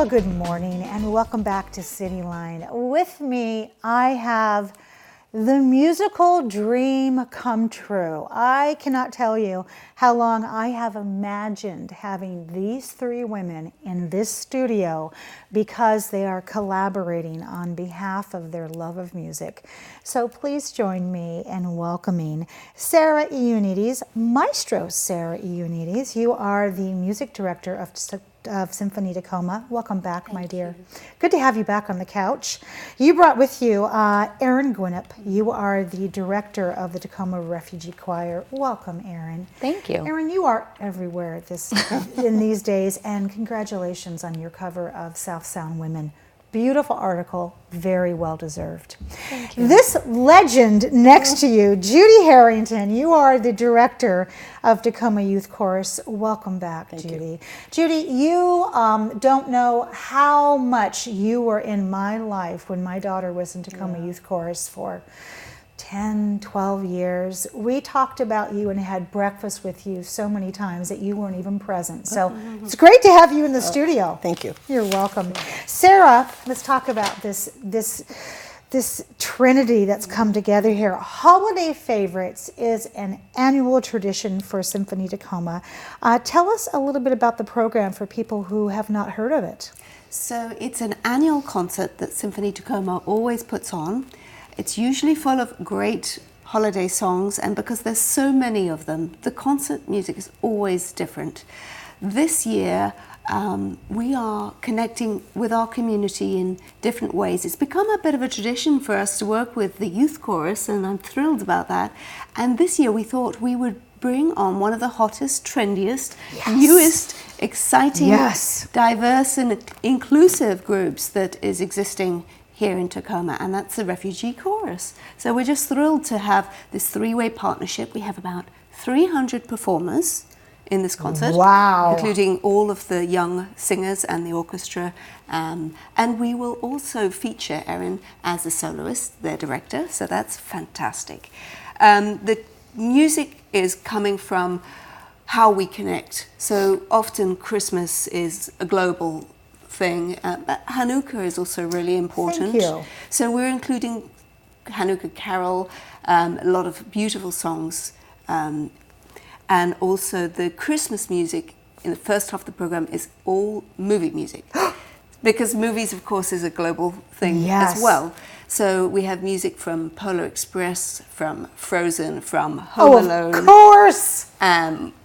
Well, good morning and welcome back to CityLine. With me, I have the musical dream come true. I cannot tell you how long I have imagined having these three women in this studio because they are collaborating on behalf of their love of music. So please join me in welcoming Sarah Ioannidis, Maestro Sarah Ioannidis. You are the music director of Symphony Tacoma. Welcome back, my dear. Good to have you back on the couch. You brought with you Erin Gwinnett. You are the director of the Tacoma Refugee Choir. Welcome, Erin. Thank you. Erin, you are everywhere in these days, and congratulations on your cover of South Sound Women. Beautiful article, very well deserved. Thank you. This legend next to you, Judi Harrington, you are the director of Tacoma Youth Chorus. Welcome back, Judi. Judi, you don't know how much you were in my life when my daughter was in Tacoma Youth Chorus for 10, 12 years. We talked about you and had breakfast with you so many times that you weren't even present. So it's great to have you in the studio. Thank you. You're welcome. Sarah, let's talk about this trinity that's come together here. Holiday Favorites is an annual tradition for Symphony Tacoma. Tell us a little bit about the program for people who have not heard of it. So it's an annual concert that Symphony Tacoma always puts on. It's usually full of great holiday songs, and because there's so many of them, the concert music is always different. This year, we are connecting with our community in different ways. It's become a bit of a tradition for us to work with the youth chorus, and I'm thrilled about that. And this year we thought we would bring on one of the hottest, trendiest, newest, exciting, diverse and inclusive groups that is existing here in Tacoma, and that's the Refugee Chorus. So we're just thrilled to have this three-way partnership. We have about 300 performers in this concert, including all of the young singers and the orchestra. And we will also feature Erin as the soloist, their director, so that's fantastic. The music is coming from how we connect. So often Christmas is a global thing, but Hanukkah is also really important. Thank you. So we're including Hanukkah carol, a lot of beautiful songs, and also the Christmas music in the first half of the program is all movie music, because movies, of course, is a global thing as well. So we have music from Polar Express, from Frozen, from Home Alone. Of course!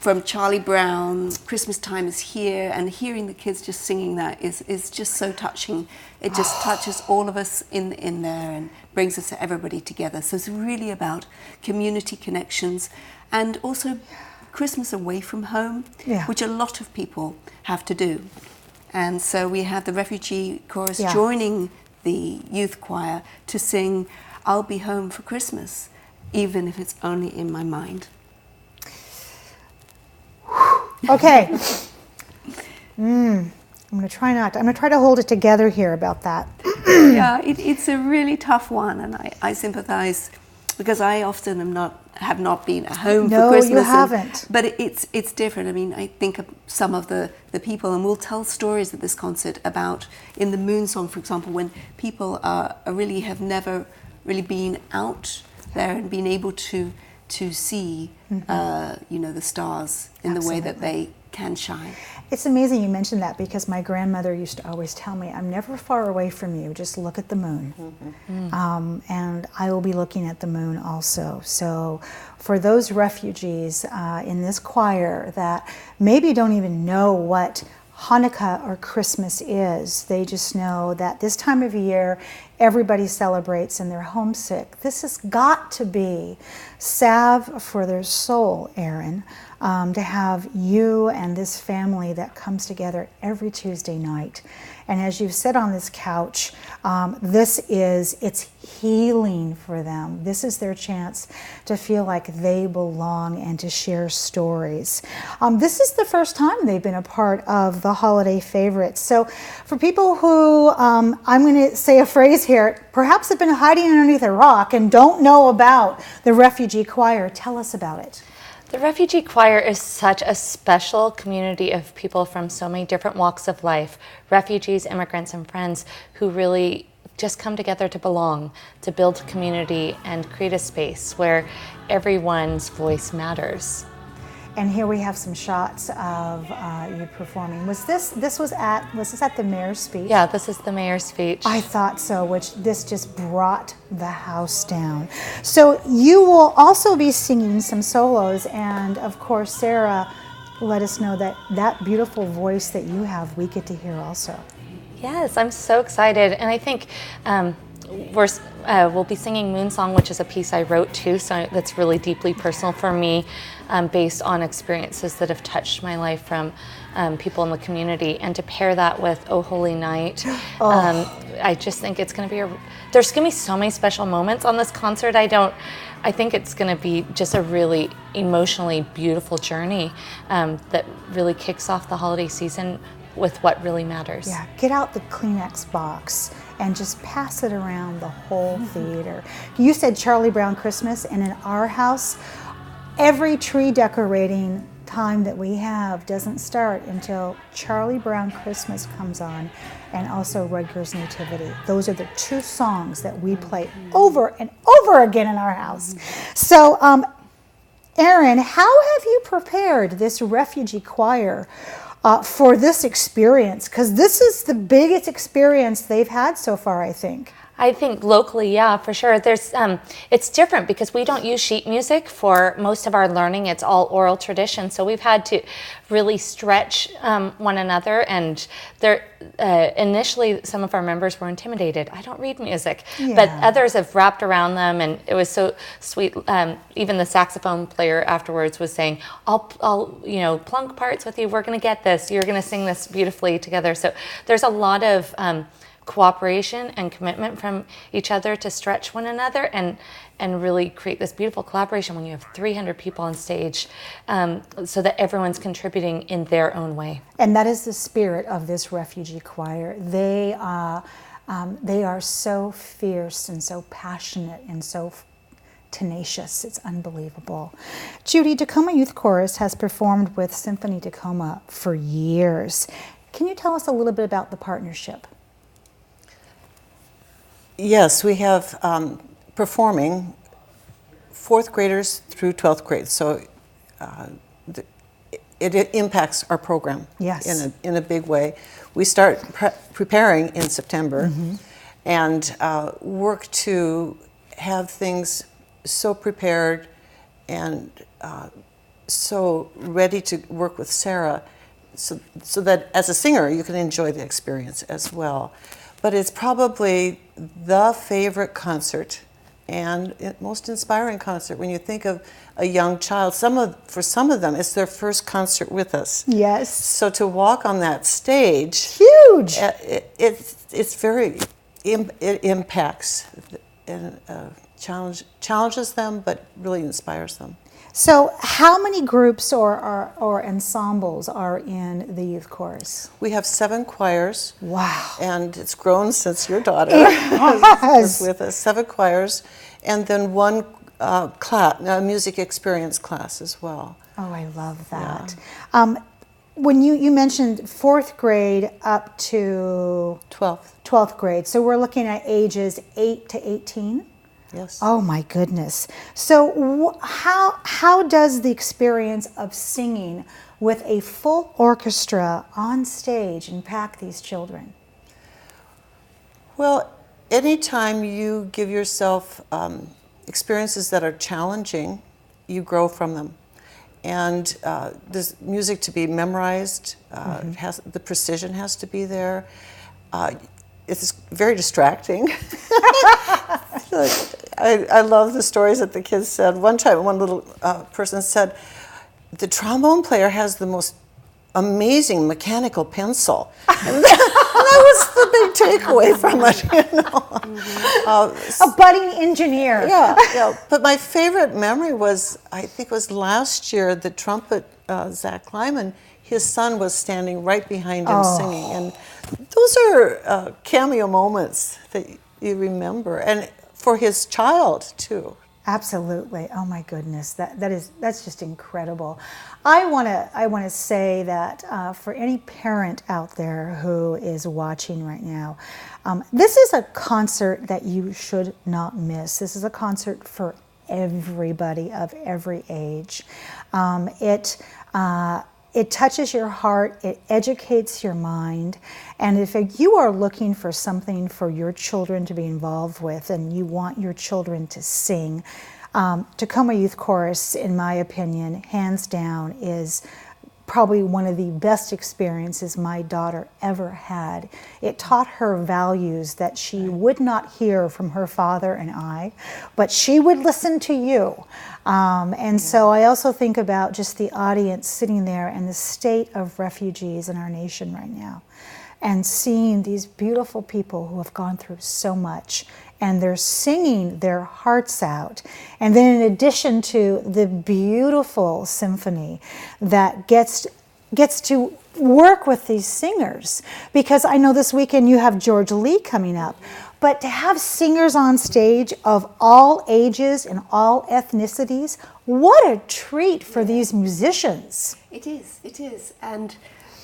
From Charlie Brown, Christmas Time is Here, and hearing the kids just singing that is just so touching. It just touches all of us in there and brings us everybody together. So it's really about community connections and also Christmas away from home, which a lot of people have to do. And so we have the Refugee Chorus joining the youth choir to sing I'll Be Home for Christmas, even if it's only in my mind. Okay. I'm going to try to hold it together here about that. It's a really tough one, and I sympathize because I often have not been at home for Christmas. No, you haven't. But it's different. I mean, I think of some of the people, and we'll tell stories at this concert about, in the Moon Song, for example, when people have never really been out there and been able to see, the stars in the way that they can shine. It's amazing you mentioned that, because my grandmother used to always tell me, I'm never far away from you, just look at the moon. And I will be looking at the moon also. So for those refugees in this choir that maybe don't even know what Hanukkah or Christmas is, they just know that this time of year everybody celebrates and they're homesick. This has got to be salve for their soul, Erin, to have you and this family that comes together every Tuesday night. And as you've said on this couch, it's healing for them. This is their chance to feel like they belong and to share stories. This is the first time they've been a part of the Holiday Favorites. So for people who, I'm going to say a phrase here, perhaps have been hiding underneath a rock and don't know about the Refugee Choir, tell us about it. The Refugee Choir is such a special community of people from so many different walks of life, refugees, immigrants, and friends who really just come together to belong, to build community and create a space where everyone's voice matters. And here we have some shots of you performing. Was this at the mayor's speech? Yeah, this is the mayor's speech. I thought so, which this just brought the house down. So you will also be singing some solos, and of course, Sarah let us know that that beautiful voice that you have, we get to hear also. Yes, I'm so excited, and I think we'll be singing Moon Song, which is a piece I wrote too, so that's really deeply personal for me, based on experiences that have touched my life from people in the community. And to pair that with Oh Holy Night, I just think it's going to be there's going to be so many special moments on this concert. I think it's going to be just a really emotionally beautiful journey that really kicks off the holiday season with what really matters. Yeah, get out the Kleenex box and just pass it around the whole theater. You said Charlie Brown Christmas, and in our house, every tree decorating time that we have doesn't start until Charlie Brown Christmas comes on, and also Rutgers Nativity. Those are the two songs that we play over and over again in our house. So, Erin, how have you prepared this Refugee Choir for this experience? Because this is the biggest experience they've had so far, I think. I think locally, yeah, for sure. There's, it's different because we don't use sheet music for most of our learning. It's all oral tradition. So we've had to really stretch one another. And initially, some of our members were intimidated. I don't read music, but others have wrapped around them, and it was so sweet. Even the saxophone player afterwards was saying, "I'll plunk parts with you. We're going to get this. You're going to sing this beautifully together." So there's a lot of cooperation and commitment from each other to stretch one another and really create this beautiful collaboration when you have 300 people on stage, so that everyone's contributing in their own way. And that is the spirit of this Refugee Choir. They are so fierce and so passionate and so tenacious. It's unbelievable. Judi, Tacoma Youth Chorus has performed with Symphony Tacoma for years. Can you tell us a little bit about the partnership? Yes, we have performing 4th graders through 12th grade, so it impacts our program in a big way. We start preparing in September and work to have things so prepared and so ready to work with Sarah so that as a singer you can enjoy the experience as well. But it's probably the favorite concert and most inspiring concert when you think of a young child. For some of them, it's their first concert with us. Yes. So to walk on that stage, huge. It impacts and challenges them, but really inspires them. So how many groups or ensembles are in the youth chorus? We have 7 choirs. Wow. And it's grown since your daughter was with us. 7 choirs, and then 1 music experience class as well. Oh, I love that. Yeah. When you mentioned 4th grade up to 12th grade, so we're looking at ages 8 to 18? Yes. Oh my goodness. So how does the experience of singing with a full orchestra on stage impact these children? Well, anytime you give yourself experiences that are challenging, you grow from them. And there's music to be memorized, the precision has to be there. It's very distracting. I love the stories that the kids said. One time, one little person said, the trombone player has the most amazing mechanical pencil. And that was the big takeaway from it, A budding engineer. Yeah. But my favorite memory was, I think it was last year, the trumpet, Zach Lyman, his son was standing right behind him singing. And those are cameo moments that you remember. And for his child, too. Absolutely. Oh my goodness, that's just incredible. I want to say that for any parent out there who is watching right now, this is a concert that you should not miss. This is a concert for everybody of every age. It touches your heart, it educates your mind, and if you are looking for something for your children to be involved with and you want your children to sing, Tacoma Youth Chorus, in my opinion, hands down, is probably one of the best experiences my daughter ever had. It taught her values that she would not hear from her father and I, but she would listen to you. And so I also think about just the audience sitting there and the state of refugees in our nation right now, and seeing these beautiful people who have gone through so much, and they're singing their hearts out. And then in addition to the beautiful symphony that gets to work with these singers, because I know this weekend you have George Lee coming up, but to have singers on stage of all ages and all ethnicities, what a treat for these musicians. It is. And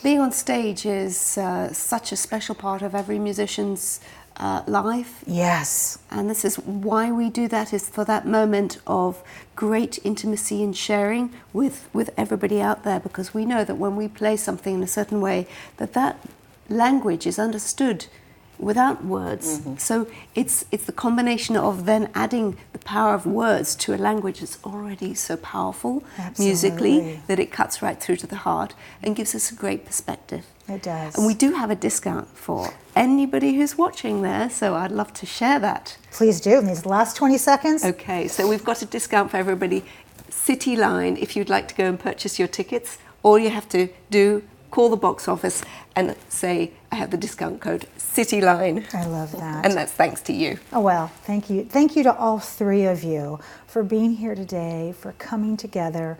being on stage is such a special part of every musician's life. Yes. And this is why we do that, is for that moment of great intimacy and sharing with everybody out there, because we know that when we play something in a certain way, that language is understood without words. So it's the combination of then adding the power of words to a language that's already so powerful musically, that it cuts right through to the heart and gives us a great perspective. It does. And we do have a discount for anybody who's watching there, so I'd love to share that. Please do, in these last 20 seconds. Okay, so we've got a discount for everybody. CityLine, if you'd like to go and purchase your tickets, all you have to do, call the box office and say, I have the discount code CityLine. I love that. And that's thanks to you. Oh, well, thank you. Thank you to all three of you for being here today, for coming together,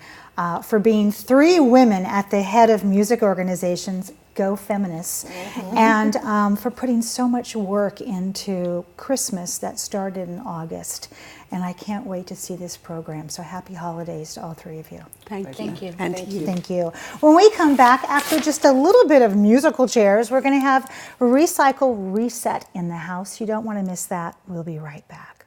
for being three women at the head of music organizations, Go Feminists, and for putting so much work into Christmas that started in August. And I can't wait to see this program. So happy holidays to all three of you. Thank you. And to you. Thank you. When we come back, after just a little bit of musical chairs, we're going to have Recycle Reset in the house. You don't want to miss that. We'll be right back.